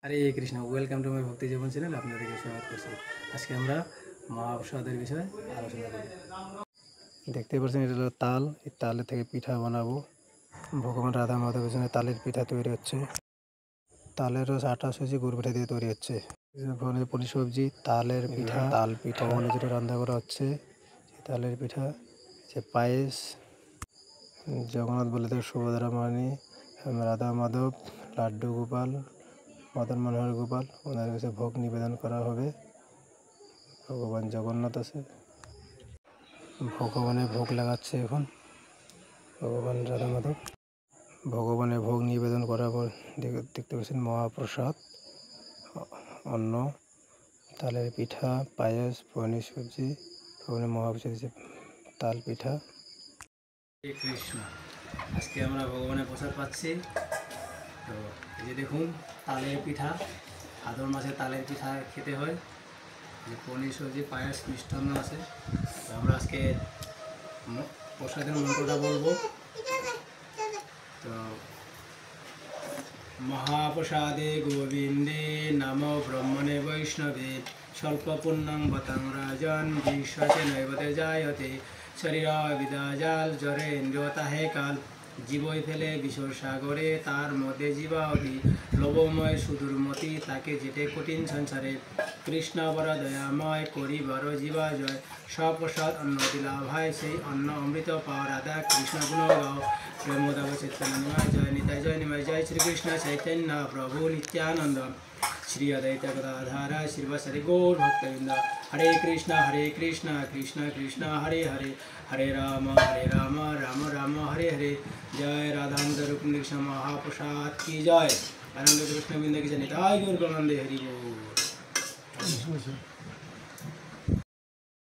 Hare Krishna, welcome to my ভক্তি জীবন channel. আপনাদেরকে স্বাগত করছি। আজকে আমরা মহাপ্রসাদের বিষয়ে আলোচনা করি। দেখতে পাচ্ছেন এটা হলো তাল। এই তালের থেকে পিঠা বানাবো। ভগবান রাধা মাধবের জন্য তালের পিঠা তৈরি হচ্ছে। তালের রস, আটা, সুজি, গুড় পিঠা দিয়ে তৈরি হচ্ছে। পনির সবজি, তালের পিঠা, তাল পিঠা ভগবানের যেটা রান্না করা হচ্ছে তালের পিঠা, যে পায়েস, জগন্নাথ বলদেব, সুভদ্রা মানি, রাধা মাধব, লাড্ডু গোপাল, মদন মনোহর গোপাল, ওনার কাছে ভোগ নিবেদন করা হবে। ভগবান জগন্নাথ আছে, ভগবানের ভোগ লাগাচ্ছে এখন ভগবান রাধা মাধব। ভগবানের ভোগ নিবেদন করার পর দেখতে পাচ্ছেন মহাপ্রসাদ, অন্ন, তালের পিঠা, পায়েস, পনির সবজি, ভগবানের মহাপ্রসাদ তাল পিঠা। হরে কৃষ্ণ, আজকে আমরা ভগবানের প্রসাদ পাচ্ছি। তো এই যে দেখুন তালের পিঠা, ভাদর মাসে তালের পিঠা খেতে হয়। যে পনির সবজি, পায়েস, মিষ্টান্ন আছে। তো আমরা আজকে প্রসাদের মন্ত্রটা বলবো। তো মহাপ্রসাদে গোবিন্দে নম ব্রহ্মণে বৈষ্ণবে স্বল্প পুণ্যং বতং রাজন বিশ্বতে নৈবতে জায়তে শরীর বিদাজাল জ্বরে ইন্দ্রিয়তাহে কাল জীবই ফেলে বিশ্বর সাগরে তার মধ্যে জীবাবধি লোভময় সুদূরমতি তাকে যেতে কঠিন সংসারে কৃষ্ণ বর দয়াময় করি বড় জীবা জয় স্বপ্রসাদ অন্ন দিলা ভাই সেই অন্ন অমৃত পাও রাধা কৃষ্ণ গুণ গাও প্রেমোদক চৈতন্য নিমায় জয় নিতাই জয় নিমায় জয় শ্রীকৃষ্ণ চৈতন্য প্রভু নিত্যানন্দ শ্রী অদ্বৈত গদাধর শ্রীবাসারি গৌর ভক্তবৃন্দ। হরে কৃষ্ণ কৃষ্ণ কৃষ্ণ হরে হরে, হরে রাম রাম রাম হরে হরে। জয় রাধানন্দ রূপনির মহাপ্রসাদ কি জয়। আনন্দ কৃষ্ণ বৃন্দ কি নিতাই গৌর প্রেমানন্দে হরি বল।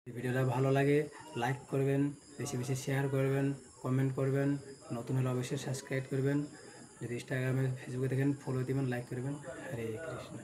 ভিডিওটা ভালো লাগে লাইক করবেন, বেশি বেশি শেয়ার করবেন, কমেন্ট করবেন, নতুন হলে অবশ্যই সাবস্ক্রাইব করবেন। যদি ইনস্টাগ্রামে ফেসবুকে দেখেন ফলো দিবেন, লাইক করবেন। হরে কৃষ্ণ।